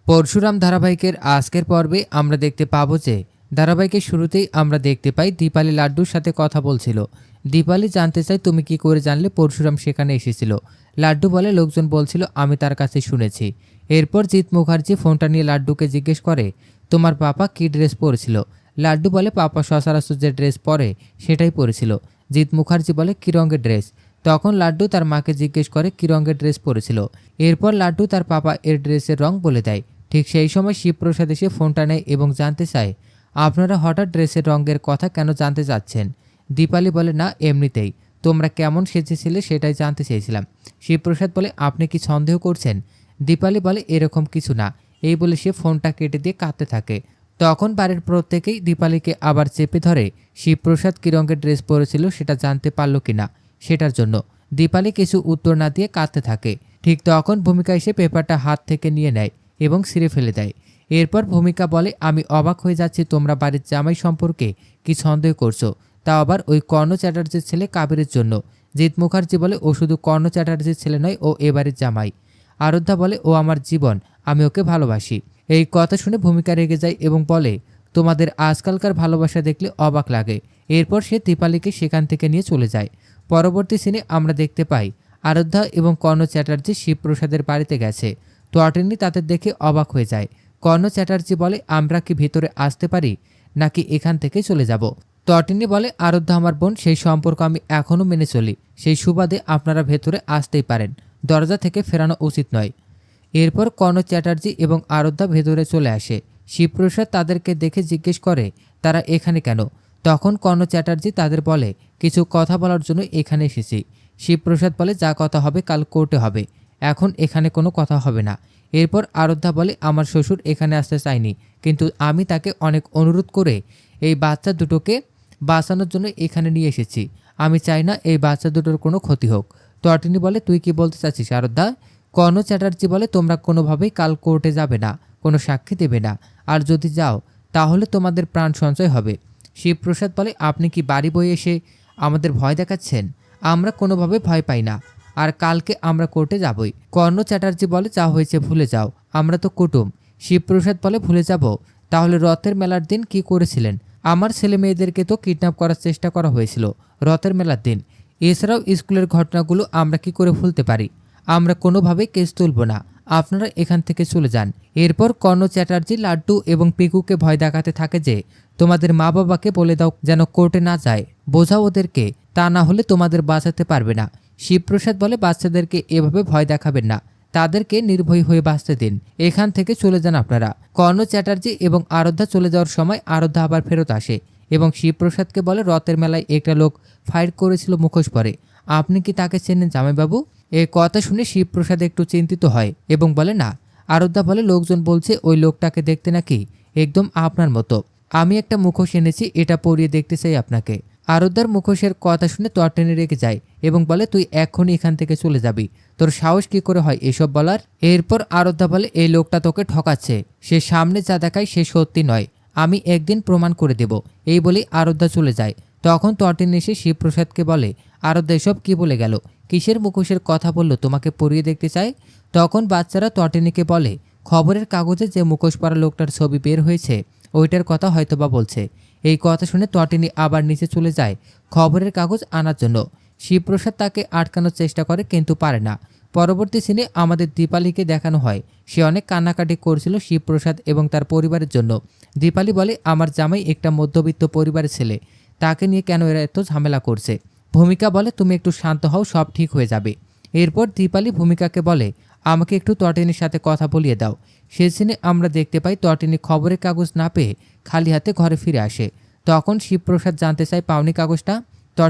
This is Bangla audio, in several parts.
পরশুরাম ধারাবাহিকের আজকের পর্বে আমরা দেখতে পাবো যে ধারাবাহিকের শুরুতেই আমরা দেখতে পাই দীপালি লাড্ডুর সাথে কথা বলছিল। দীপালি জানতে চায় তুমি কি করে জানলে পরশুরাম সেখানে এসেছিল। লাড্ডু বলে লোকজন বলছিল আমি তার কাছে শুনেছি। এরপর জিৎ মুখার্জি ফোনটা নিয়ে লাড্ডুকে জিজ্ঞেস করে তোমার পাপা কি ড্রেস পরেছিল। লাড্ডু বলে পাপা সচরাচর যে ড্রেস পরে সেটাই পরেছিল। জিৎ মুখার্জি বলে কী রঙের ড্রেস। তখন লাড্ডু তার মাকে জিজ্ঞেস করে কী রঙের ড্রেস পরেছিল। এরপর লাড্ডু তার পাপা এর ড্রেসের রং বলে দেয়। ঠিক সেই সময় শিবপ্রসাদ এসে ফোনটা নেয় এবং জানতে চায় আপনারা হঠাৎ ড্রেসের রঙের কথা কেন জানতে চাচ্ছেন। দীপালি বলে না এমনিতেই, তোমরা কেমন সেজেছিলে সেটাই জানতে চেয়েছিলাম। শিবপ্রসাদ বলে আপনি কি সন্দেহ করছেন। দীপালি বলে এরকম কিছু না। এই বলে সে ফোনটা কেটে দিয়ে কাঁদতে থাকে। তখন বাড়ির প্রত্যেকেই দীপালিকে আবার চেপে ধরে শিবপ্রসাদ কী রঙের ড্রেস পরেছিল সেটা জানতে পারল কিনা সেটার জন্য। দীপালি কিছু উত্তর না দিয়ে কাঁদতে থাকে। ঠিক তখন ভূমিকা এসে পেপারটা হাত থেকে নিয়ে নেয় এবং ছিঁড়ে ফেলে দেয়। এরপর ভূমিকা বলে আমি অবাক হয়ে যাচ্ছি তোমরা বাড়ির জামাই সম্পর্কে কি সন্দেহ করছো, তা আবার ওই কর্ণ চ্যাটার্জির ছেলে কাবিরের জন্য। জিৎ মুখার্জি বলে ও শুধু কর্ণ চ্যাটার্জির ছেলে নয়, ও এবারের জামাই। আরাধ্যা বলে ও আমার জীবন, আমি ওকে ভালোবাসি। এই কথা শুনে ভূমিকা রেগে যায় এবং বলে তোমাদের আজকালকার ভালোবাসা দেখলে অবাক লাগে। এরপর সে দীপালিকে সেখান থেকে নিয়ে চলে যায়। পরবর্তী সিনে আমরা দেখতে পাই আরাধ্যা এবং কর্ণ চ্যাটার্জি শিবপ্রসাদের বাড়িতে গেছে। তো অটেনি তাদের দেখে অবাক হয়ে যায়। কর্ণ চ্যাটার্জি বলে আমরা কি ভেতরে আসতে পারি নাকি এখান থেকে চলে যাব। তো অটেনি বলে আরাধ্যা আমার বোন, সেই সম্পর্ক আমি এখনও মেনে চলি, সেই সুবাদে আপনারা ভেতরে আসতেই পারেন, দরজা থেকে ফেরানো উচিত নয়। এরপর কর্ণ চ্যাটার্জি এবং আরাধ্যা ভেতরে চলে আসে। শিবপ্রসাদ তাদেরকে দেখে জিজ্ঞেস করে তারা এখানে কেন। তখন কর্ণ চ্যাটার্জি তাদের বলে কিছু কথা বলার জন্য এখানে এসেছি। শিবপ্রসাদ বলে যা কথা হবে কাল কোর্টে হবে, এখন এখানে কোনো কথা হবে না। এরপর আরাধ্যা বলে আমার শ্বশুর এখানে আসতে চায়নি, কিন্তু আমি তাকে অনেক অনুরোধ করে এই বাচ্চা দুটোকে বাঁচানোর জন্য এখানে নিয়ে এসেছি। আমি চাই না এই বাচ্চা দুটোর কোনো ক্ষতি হোক। তো অটিনি বলে তুই কি বলতে চাচ্ছিস আরাধ্যা। কর্ণ চ্যাটার্জি বলে তোমরা কোনোভাবেই কাল কোর্টে যাবে না, কোনো সাক্ষী দেবে না, আর যদি যাও তাহলে তোমাদের প্রাণ সঞ্চয় হবে। শিবপ্রসাদ বলে আপনি কি বাড়ি বয়ে এসে আমাদের ভয় দেখাচ্ছেন, আমরা কোনোভাবে ভয় পাই না, আর কালকে আমরা কোর্টে যাবই। কর্ণ চ্যাটার্জি বলে যা হয়েছে ভুলে যাও, আমরা তো কুটুম। শিবপ্রসাদ বলে ভুলে যাব, তাহলে রথের মেলার দিন কি করেছিলেন। আমার ছেলে মেয়েদেরকে তো কিডন্যাপ করার চেষ্টা করা হয়েছিল রথের মেলার দিন। এছাড়াও স্কুলের ঘটনাগুলো আমরা কি করে ভুলতে পারি। আমরা কোনোভাবেই কেস তুলব না, আপনারা এখান থেকে চলে যান। এরপর কর্ণ চ্যাটার্জি লাড্ডু এবং পিকুকে ভয় দেখাতে থাকে যে তোমাদের মা বাবাকে বলে দাও যেন কোর্টে না যায়, বোঝাও ওদেরকে, তা না হলে তোমাদের বাঁচাতে পারবে না। শিবপ্রসাদ বলে বাচ্চাদেরকে এভাবে ভয় দেখাবেন না, তাদেরকে নির্ভয় হয়ে বাঁচতে দিন, এখান থেকে চলে যান আপনারা। কর্ণ চ্যাটার্জি এবং আরাধ্যা চলে যাওয়ার সময় আরাধ্যা আবার ফেরত আসে এবং শিবপ্রসাদকে বলে রথের মেলায় একটা লোক ফাইট করেছিল মুখোশ পরে, আপনি কি তাকে চেনেন জামাইবাবু। এই কথা শুনে শিবপ্রসাদ একটু চিন্তিত হয় এবং বলে না। আরাধ্যা বলে লোকজন বলছে ওই লোকটাকে দেখতে নাকি একদম আপনার মতো, আমি একটা মুখোশ এনেছি, এটা পরিয়ে দেখতে চাই আপনাকে। আরাধ্যার মুখোশের কথা শুনে টেনে রেখে যায় এবং বলে তুই এক্ষুনি এখান থেকে চলে যাবি, তোর সাহস কি করে হয় এসব বলার। এরপর আরাধ্যা বলে এই লোকটা তোকে ঠকাচ্ছে, সে সামনে যা দেখায় সে সত্যি নয়, আমি একদিন প্রমাণ করে দেব। এই বলে আরাধ্যা চলে যায়। তখন টেনে এসে শিবপ্রসাদকে বলে আরাধ্যা এসব কি বলে গেল, কিসের মুখোশের কথা বললো, তোমাকে পরিয়ে দেখতে চায়। তখন বাচ্চারা টেনিকে বলে খবরের কাগজে যে মুখোশ পরা লোকটার ছবি বের হয়েছে ওইটার কথা হয়তোবা বলছে। এই কথা শুনে টেনি আবার নিচে চলে যায় খবরের কাগজ আনার জন্য। শিবপ্রসাদ তাকে আটকানোর চেষ্টা করে কিন্তু পারে না। পরবর্তী সিনে আমাদের দীপালিকে দেখানো হয়, সে অনেক কান্নাকাটি করছিল শিবপ্রসাদ এবং তার পরিবারের জন্য। দীপালি বলে আমার জামাই একটা মধ্যবিত্ত পরিবারের ছেলে, তাকে নিয়ে কেন এরা এত ঝামেলা করছে। ভূমিকা বলে তুমি একটু শান্ত হও, সব ঠিক হয়ে যাবে। এরপর দীপালি ভূমিকাকে বলে আমাকে একটু টেনির সাথে কথা বলিয়ে দাও। সে সিনে আমরা দেখতে পাই টেনি খবরের কাগজ না পেয়ে খালি হাতে ঘরে ফিরে আসে। তখন শিবপ্রসাদ জানতে চায় পাওনি কাগজটা।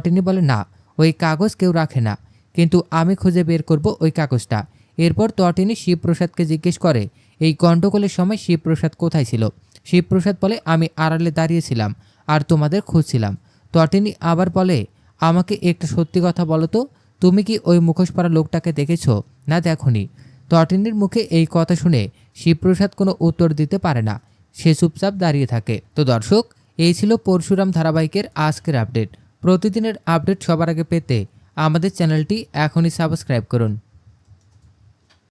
টেনি বলে না, ওই কাগজ কেউ রাখে না, কিন্তু আমি খুঁজে বের করব ওই কাগজটা। এরপর টেনি শিবপ্রসাদকে জিজ্ঞেস করে এই গণ্ডগোলের সময় শিবপ্রসাদ কোথায় ছিল। শিবপ্রসাদ বলে আমি আড়ালে দাঁড়িয়েছিলাম আর তোমাদের খুঁজছিলাম। টেনি আবার বলে আমাকে একটা সত্যি কথা বলো তো, তুমি কি ওই মুখোশ পরা লোকটাকে দেখেছো না দেখোনি। টেনির মুখে এই কথা শুনে শিবপ্রসাদ কোনো উত্তর দিতে পারে না, সে চুপচাপ দাঁড়িয়ে থাকে। তো দর্শক, এই ছিল পরশুরাম ধারাবাহিকের আজকের আপডেট। প্রতিদিনের আপডেট সবার আগে পেতে আমাদের চ্যানেলটি এখনই সাবস্ক্রাইব করুন।